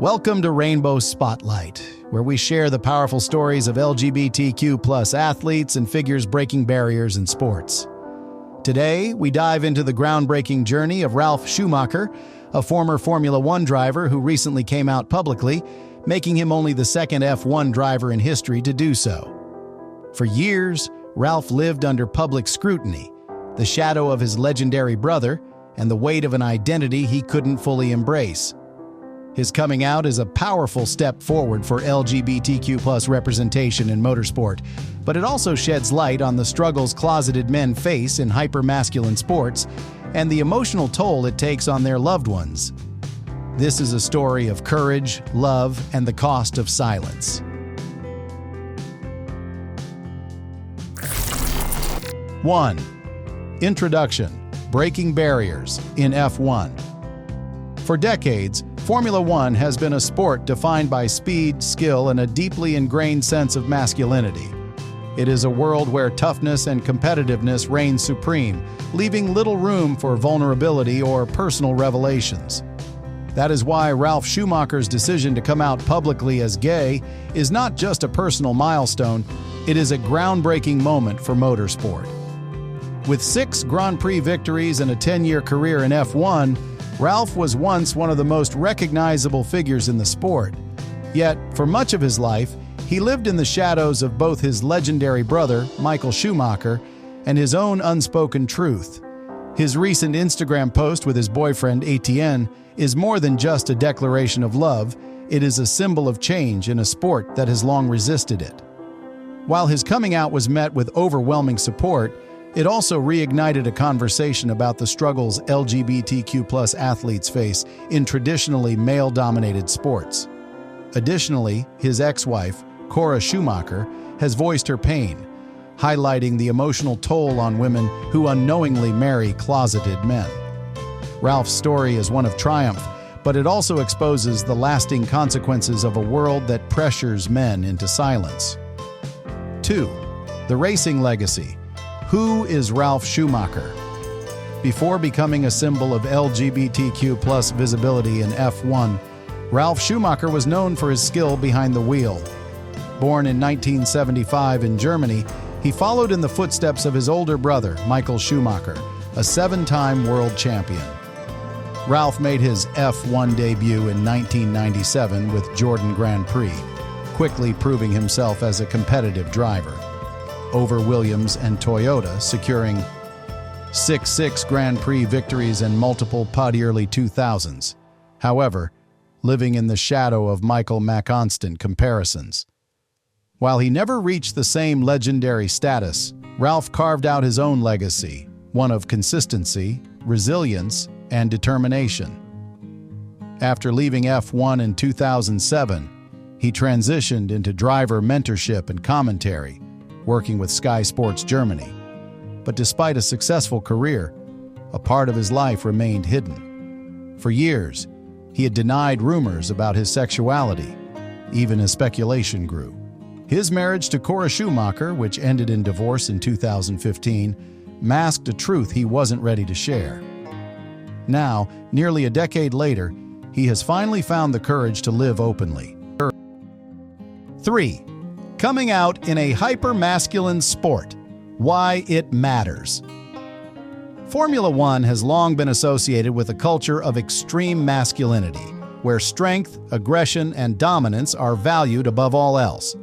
Welcome to Rainbow Spotlight, where we share the powerful stories of LGBTQ+ athletes and figures breaking barriers in sports. Today, we dive into the groundbreaking journey of Ralf Schumacher, a former Formula One driver who recently came out publicly, making him only the second F1 driver in history to do so. For years, Ralf lived under public scrutiny, the shadow of his legendary brother, and the weight of an identity he couldn't fully embrace. His coming out is a powerful step forward for LGBTQ+ representation in motorsport, but it also sheds light on the struggles closeted men face in hyper-masculine sports and the emotional toll it takes on their loved ones. This is a story of courage, love, and the cost of silence. 1. Introduction: Breaking Barriers in F1. For decades, Formula One has been a sport defined by speed, skill, and a deeply ingrained sense of masculinity. It is a world where toughness and competitiveness reign supreme, leaving little room for vulnerability or personal revelations. That is why Ralf Schumacher's decision to come out publicly as gay is not just a personal milestone, it is a groundbreaking moment for motorsport. With 6 Grand Prix victories and a 10-year career in F1, Ralf was once one of the most recognizable figures in the sport. Yet, for much of his life, he lived in the shadows of both his legendary brother, Michael Schumacher, and his own unspoken truth. His recent Instagram post with his boyfriend, Etienne, is more than just a declaration of love, it is a symbol of change in a sport that has long resisted it. While his coming out was met with overwhelming support, it also reignited a conversation about the struggles LGBTQ+ athletes face in traditionally male-dominated sports. Additionally, his ex-wife, Ralf Schumacher, has voiced her pain, highlighting the emotional toll on women who unknowingly marry closeted men. Ralf's story is one of triumph, but it also exposes the lasting consequences of a world that pressures men into silence. 2. The racing legacy. Who is Ralf Schumacher? Before becoming a symbol of LGBTQ+ visibility in F1, Ralf Schumacher was known for his skill behind the wheel. Born in 1975 in Germany, he followed in the footsteps of his older brother, Michael Schumacher, a 7-time world champion. Ralf made his F1 debut in 1997 with Jordan Grand Prix, quickly proving himself as a competitive driver, over Williams and Toyota, securing 6 Grand Prix victories and multiple POD early 2000s. However, living in the shadow of Michael constant comparisons. While he never reached the same legendary status, Ralf carved out his own legacy, one of consistency, resilience, and determination. After leaving F1 in 2007, he transitioned into driver mentorship and commentary, working with Sky Sports Germany. But despite a successful career, a part of his life remained hidden. For years, he had denied rumors about his sexuality, even as speculation grew. His marriage to Ralf Schumacher, which ended in divorce in 2015, masked a truth he wasn't ready to share. Now, nearly a decade later, he has finally found the courage to live openly. 3. Coming out in a hyper-masculine sport. Why it matters. Formula One has long been associated with a culture of extreme masculinity, where strength, aggression, and dominance are valued above all else.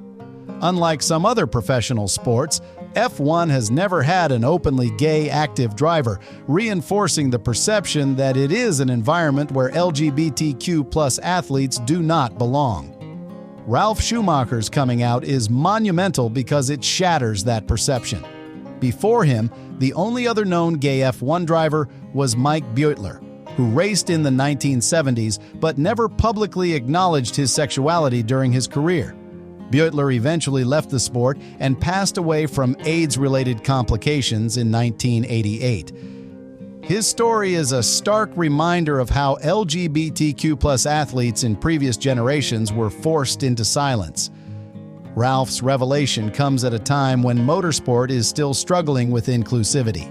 Unlike some other professional sports, F1 has never had an openly gay active driver, reinforcing the perception that it is an environment where LGBTQ+ athletes do not belong. Ralf Schumacher's coming out is monumental because it shatters that perception. Before him, the only other known gay F1 driver was Mike Beutler, who raced in the 1970s but never publicly acknowledged his sexuality during his career. Beutler eventually left the sport and passed away from AIDS-related complications in 1988. His story is a stark reminder of how LGBTQ+ athletes in previous generations were forced into silence. Ralf's revelation comes at a time when motorsport is still struggling with inclusivity.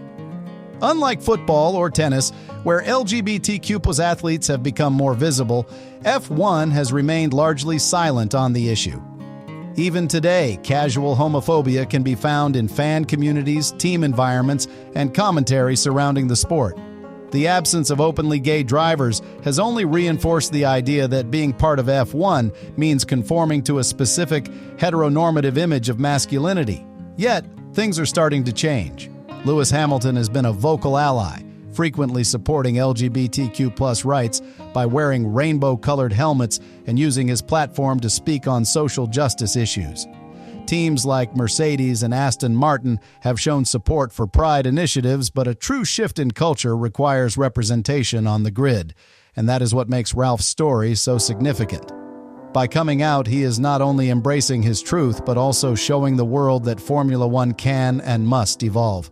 Unlike football or tennis, where LGBTQ+ athletes have become more visible, F1 has remained largely silent on the issue. Even today, casual homophobia can be found in fan communities, team environments, and commentary surrounding the sport. The absence of openly gay drivers has only reinforced the idea that being part of F1 means conforming to a specific heteronormative image of masculinity. Yet, things are starting to change. Lewis Hamilton has been a vocal ally, frequently supporting LGBTQ+ rights by wearing rainbow-colored helmets and using his platform to speak on social justice issues. Teams like Mercedes and Aston Martin have shown support for pride initiatives, but a true shift in culture requires representation on the grid, and that is what makes Ralf's story so significant. By coming out, he is not only embracing his truth, but also showing the world that Formula One can and must evolve.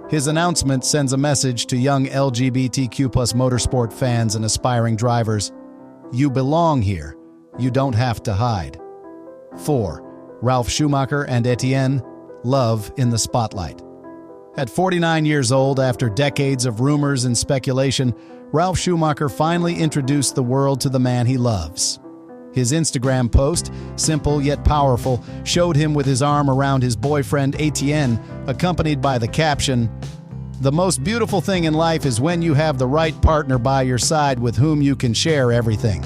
His announcement sends a message to young LGBTQ+ motorsport fans and aspiring drivers. You belong here. You don't have to hide. 4. Ralf Schumacher and Etienne, love in the spotlight. At 49 years old, after decades of rumors and speculation, Ralf Schumacher finally introduced the world to the man he loves. His Instagram post, simple yet powerful, showed him with his arm around his boyfriend Etienne, accompanied by the caption, "The most beautiful thing in life is when you have the right partner by your side with whom you can share everything."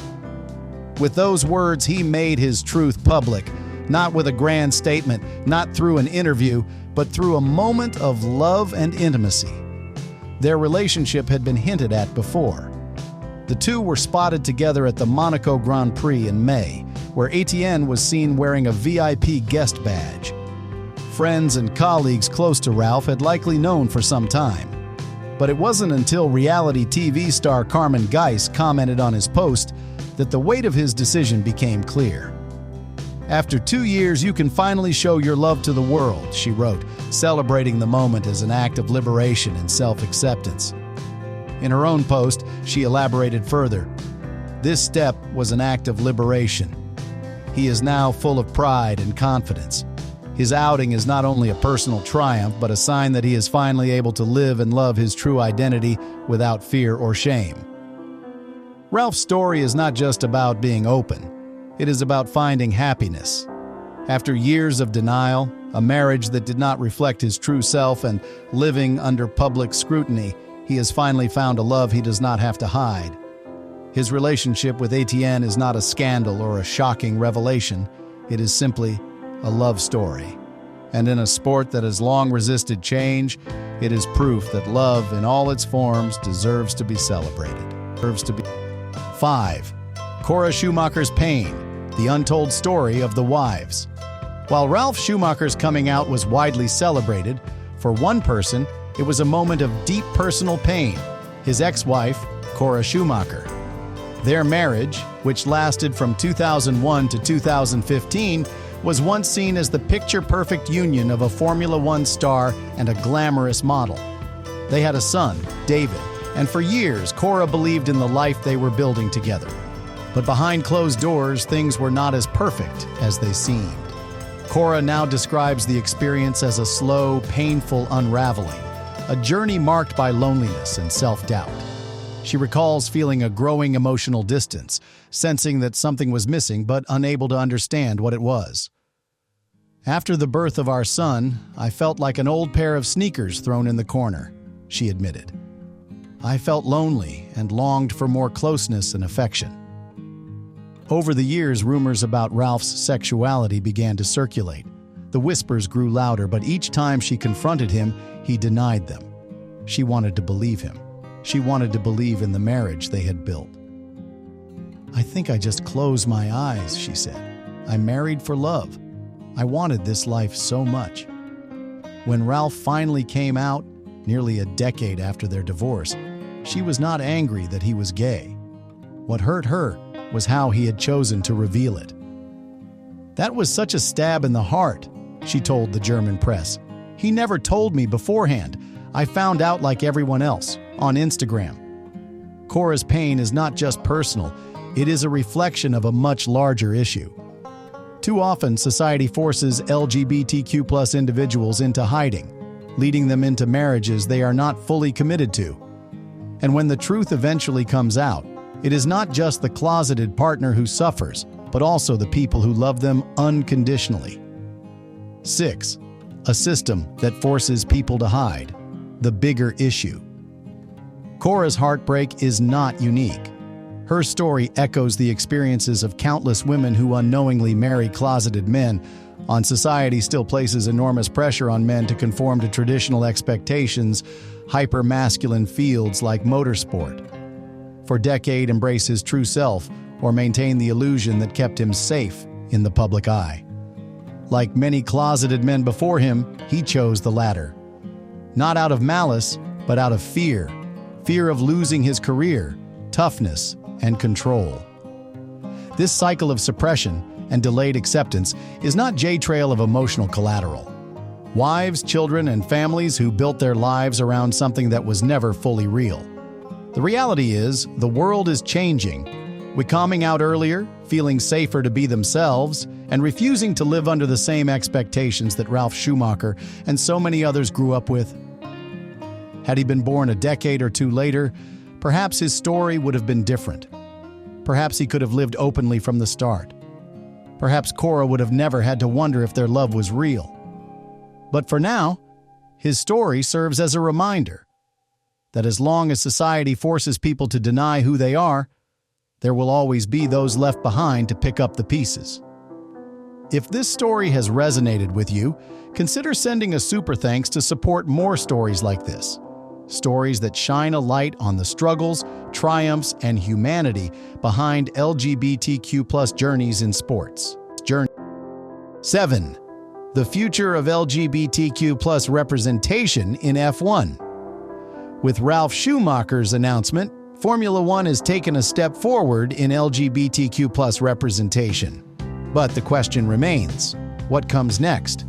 With those words, he made his truth public, not with a grand statement, not through an interview, but through a moment of love and intimacy. Their relationship had been hinted at before. The two were spotted together at the Monaco Grand Prix in May, where Etienne was seen wearing a VIP guest badge. Friends and colleagues close to Ralf had likely known for some time. But it wasn't until reality TV star Carmen Geiss commented on his post that the weight of his decision became clear. "After 2 years, you can finally show your love to the world," she wrote, celebrating the moment as an act of liberation and self-acceptance. In her own post, she elaborated further. "This step was an act of liberation. He is now full of pride and confidence. His outing is not only a personal triumph, but a sign that he is finally able to live and love his true identity without fear or shame." Ralf's story is not just about being open. It is about finding happiness. After years of denial, a marriage that did not reflect his true self, and living under public scrutiny, he has finally found a love he does not have to hide. His relationship with Etienne is not a scandal or a shocking revelation. It is simply a love story. And in a sport that has long resisted change, it is proof that love in all its forms deserves to be celebrated. 5. Cora Schumacher's pain, the untold story of the wives. While Ralf Schumacher's coming out was widely celebrated, for one person, it was a moment of deep personal pain, his ex-wife, Cora Schumacher. Their marriage, which lasted from 2001 to 2015, was once seen as the picture-perfect union of a Formula One star and a glamorous model. They had a son, David, and for years, Cora believed in the life they were building together. But behind closed doors, things were not as perfect as they seemed. Cora now describes the experience as a slow, painful unraveling, a journey marked by loneliness and self-doubt. She recalls feeling a growing emotional distance, sensing that something was missing but unable to understand what it was. "After the birth of our son, I felt like an old pair of sneakers thrown in the corner," she admitted. "I felt lonely and longed for more closeness and affection." Over the years, rumors about Ralf's sexuality began to circulate. The whispers grew louder, but each time she confronted him, he denied them. She wanted to believe him. She wanted to believe in the marriage they had built. "I think I just closed my eyes," she said. "I married for love. I wanted this life so much." When Ralf finally came out, nearly a decade after their divorce, she was not angry that he was gay. What hurt her was how he had chosen to reveal it. "That was such a stab in the heart," she told the German press. "He never told me beforehand. I found out like everyone else, on Instagram." Cora's pain is not just personal, it is a reflection of a much larger issue. Too often, society forces LGBTQ+ individuals into hiding. leading them into marriages they are not fully committed to. And when the truth eventually comes out, it is not just the closeted partner who suffers, but also the people who love them unconditionally. 6. A system that forces people to hide. The bigger issue. Cora's heartbreak is not unique. Her story echoes the experiences of countless women who unknowingly marry closeted men. Society still places enormous pressure on men to conform to traditional expectations, hyper-masculine fields like motorsport. For decades, embrace his true self or maintain the illusion that kept him safe in the public eye. Like many closeted men before him, he chose the latter. Not out of malice, but out of fear. Fear of losing his career, toughness, and control. This cycle of suppression and delayed acceptance is not J trail of emotional collateral. Wives, children, and families who built their lives around something that was never fully real. The reality is, the world is changing. With coming out earlier, feeling safer to be themselves, and refusing to live under the same expectations that Ralf Schumacher and so many others grew up with. Had he been born a decade or two later, perhaps his story would have been different. Perhaps he could have lived openly from the start. Perhaps Cora would have never had to wonder if their love was real. But for now, his story serves as a reminder that as long as society forces people to deny who they are, there will always be those left behind to pick up the pieces. If this story has resonated with you, consider sending a super thanks to support more stories like this. Stories that shine a light on the struggles, triumphs, and humanity behind LGBTQ+ journeys in sports. 7. The future of LGBTQ+ representation in F1. With Ralf Schumacher's announcement, Formula One has taken a step forward in LGBTQ+ representation. But the question remains, what comes next?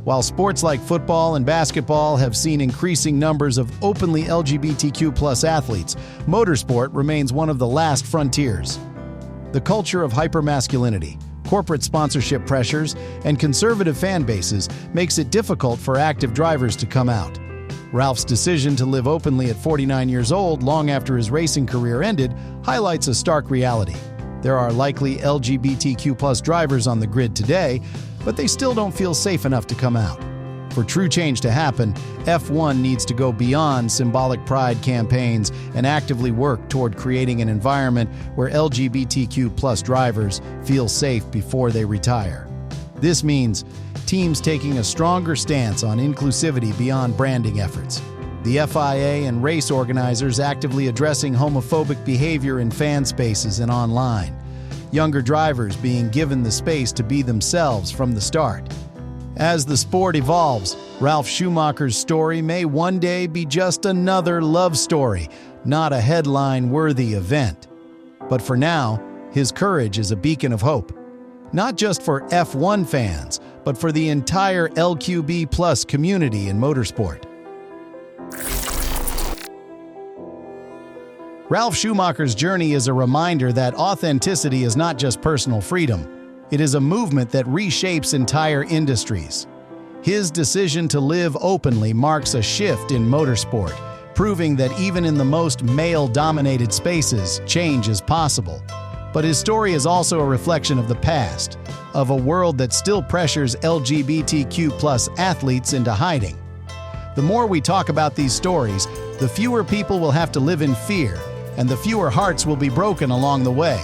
While sports like football and basketball have seen increasing numbers of openly LGBTQ+ athletes, motorsport remains one of the last frontiers. The culture of hypermasculinity, corporate sponsorship pressures, and conservative fan bases makes it difficult for active drivers to come out. Ralf's decision to live openly at 49 years old, long after his racing career ended, highlights a stark reality. There are likely LGBTQ+ drivers on the grid today, but they still don't feel safe enough to come out. For true change to happen, F1 needs to go beyond symbolic pride campaigns and actively work toward creating an environment where LGBTQ+ drivers feel safe before they retire. This means teams taking a stronger stance on inclusivity beyond branding efforts. The FIA and race organizers actively addressing homophobic behavior in fan spaces and online. Younger drivers being given the space to be themselves from the start. As the sport evolves, Ralf Schumacher's story may one day be just another love story, not a headline-worthy event. But for now, his courage is a beacon of hope. Not just for F1 fans, but for the entire LQB+ community in motorsport. Ralf Schumacher's journey is a reminder that authenticity is not just personal freedom. It is a movement that reshapes entire industries. His decision to live openly marks a shift in motorsport, proving that even in the most male-dominated spaces, change is possible. But his story is also a reflection of the past, of a world that still pressures LGBTQ+ athletes into hiding. The more we talk about these stories, the fewer people will have to live in fear, and the fewer hearts will be broken along the way.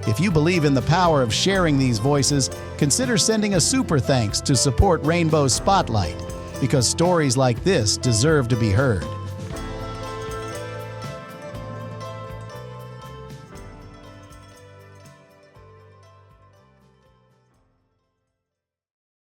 If you believe in the power of sharing these voices, consider sending a super thanks to support Rainbow Spotlight, because stories like this deserve to be heard.